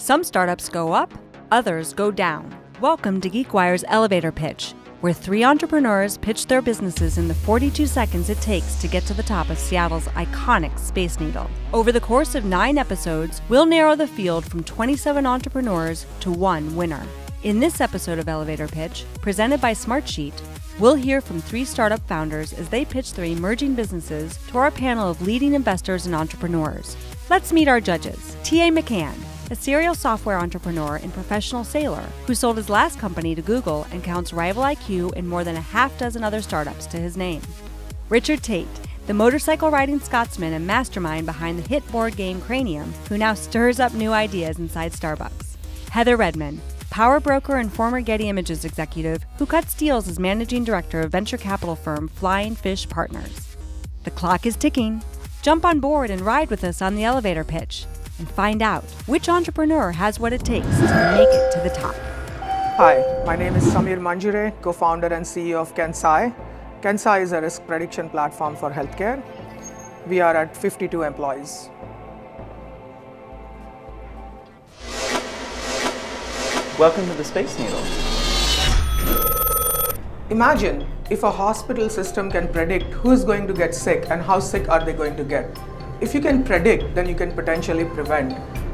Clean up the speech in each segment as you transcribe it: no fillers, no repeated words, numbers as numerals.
Some startups go up, others go down. Welcome to GeekWire's Elevator Pitch, where 3 entrepreneurs pitch their businesses in the 42 seconds it takes to get to the top of Seattle's iconic Space Needle. Over the course of 9 episodes, we'll narrow the field from 27 entrepreneurs to 1 winner. In this episode of Elevator Pitch, presented by Smartsheet, we'll hear from 3 startup founders as they pitch their emerging businesses to our panel of leading investors and entrepreneurs. Let's meet our judges. T.A. McCann, a serial software entrepreneur and professional sailor who sold his last company to Google and counts Rival IQ and more than a half-dozen other startups to his name. Richard Tate, the motorcycle-riding Scotsman and mastermind behind the hit board game Cranium, who now stirs up new ideas inside Starbucks. Heather Redman, power broker and former Getty Images executive who cuts deals as managing director of venture capital firm Flying Fish Partners. The clock is ticking. Jump on board and ride with us on the elevator pitch and find out which entrepreneur has what it takes to make it to the top. Hi, my name is Samir Manjure, co-founder and CEO of KenSci. KenSci is a risk prediction platform for healthcare. We are at 52 employees. Welcome to the Space Needle. Imagine if a hospital system can predict who is going to get sick and how sick are they going to get. If you can predict, then you can potentially prevent.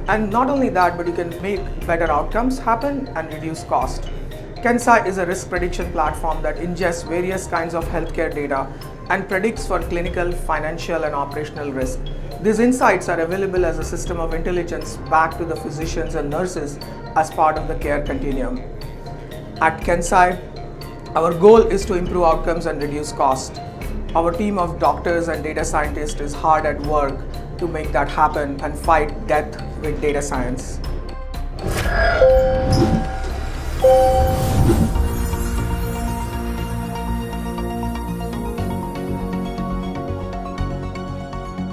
And not only that, but you can make better outcomes happen and reduce cost. KenSci is a risk prediction platform that ingests various kinds of healthcare data and predicts for clinical, financial, and operational risk. These insights are available as a system of intelligence back to the physicians and nurses as part of the care continuum. At KenSci, our goal is to improve outcomes and reduce cost. Our team of doctors and data scientists is hard at work to make that happen and fight death with data science.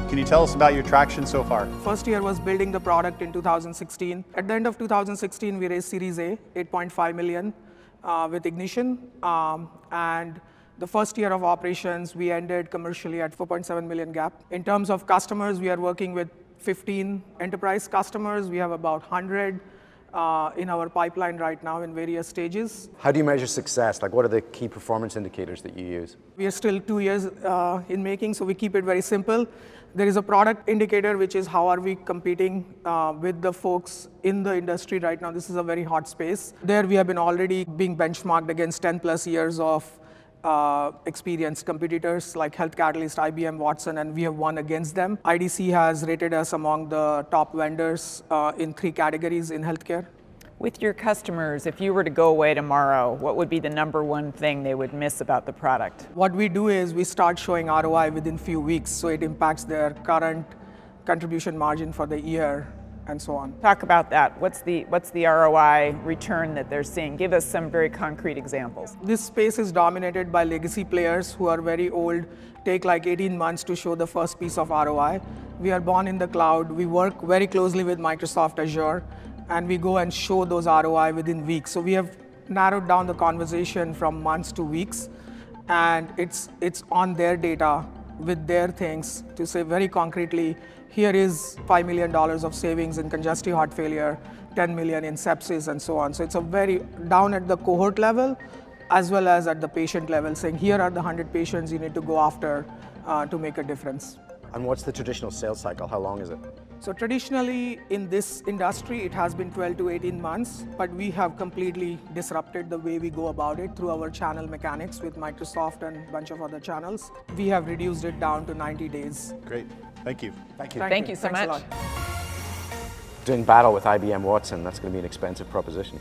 Can you tell us about your traction so far? First year was building the product in 2016. At the end of 2016, we raised Series A, 8.5 million with Ignition. And the first year of operations, we ended commercially at 4.7 million GAAP. In terms of customers, we are working with 15 enterprise customers. We have about 100 in our pipeline right now in various stages. How do you measure success? Like, what are the key performance indicators that you use? We are still 2 years in making, so we keep it very simple. There is a product indicator, which is how are we competing with the folks in the industry right now. This is a very hot space. There we have been already being benchmarked against 10 plus years of experienced competitors like Health Catalyst, IBM, Watson, and we have won against them. IDC has rated us among the top vendors in 3 categories in healthcare. With your customers, if you were to go away tomorrow, what would be the #1 thing they would miss about the product? What we do is we start showing ROI within few weeks, so it impacts their current contribution margin for the year and so on. Talk about that. What's the ROI return that they're seeing? Give us some very concrete examples. This space is dominated by legacy players who are very old, take like 18 months to show the first piece of ROI. We are born in the cloud. We work very closely with Microsoft Azure, and we go and show those ROI within weeks. So we have narrowed down the conversation from months to weeks, and it's on their data with their things to say very concretely, here is $5 million of savings in congestive heart failure, 10 million in sepsis, and so on. So it's a very down at the cohort level, as well as at the patient level, saying here are the 100 patients you need to go after to make a difference. And what's the traditional sales cycle? How long is it? So traditionally in this industry, it has been 12 to 18 months, but we have completely disrupted the way we go about it through our channel mechanics with Microsoft and a bunch of other channels. We have reduced it down to 90 days. Great. Thank you. Thank you. Thank you so Thanks much. a lot. Doing battle with IBM Watson, that's going to be an expensive proposition.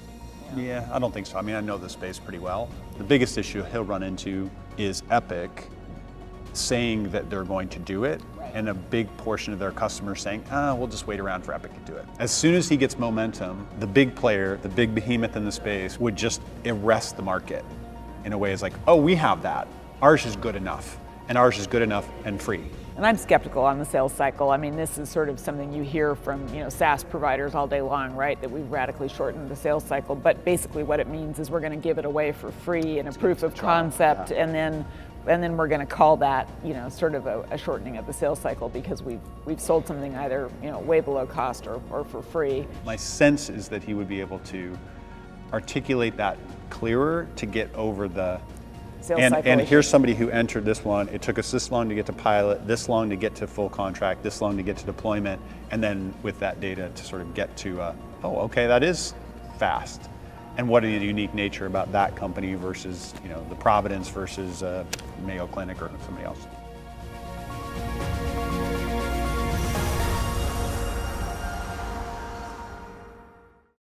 Yeah, I don't think so. I mean, I know the space pretty well. The biggest issue he'll run into is Epic saying that they're going to do it, and a big portion of their customers saying, we'll just wait around for Epic to do it. As soon as he gets momentum, the big player, the big behemoth in the space would just arrest the market in a way it's like, oh, we have that. Ours is good enough, and ours is good enough and free. And I'm skeptical on the sales cycle. I mean, this is sort of something you hear from SaaS providers all day long, right? That we've radically shortened the sales cycle. But basically what it means is we're going to give it away for free in a proof of concept, and then and then we're going to call that, you know, sort of a shortening of the sales cycle because we've sold something either, you know, way below cost or for free. My sense is that he would be able to articulate that clearer to get over the sales cycle. And here's somebody who entered this one. It took us this long to get to pilot, this long to get to full contract, this long to get to deployment, and then with that data to sort of get to, oh, okay, that is fast. And what is the unique nature about that company versus, you know, the Providence versus Mayo Clinic or somebody else?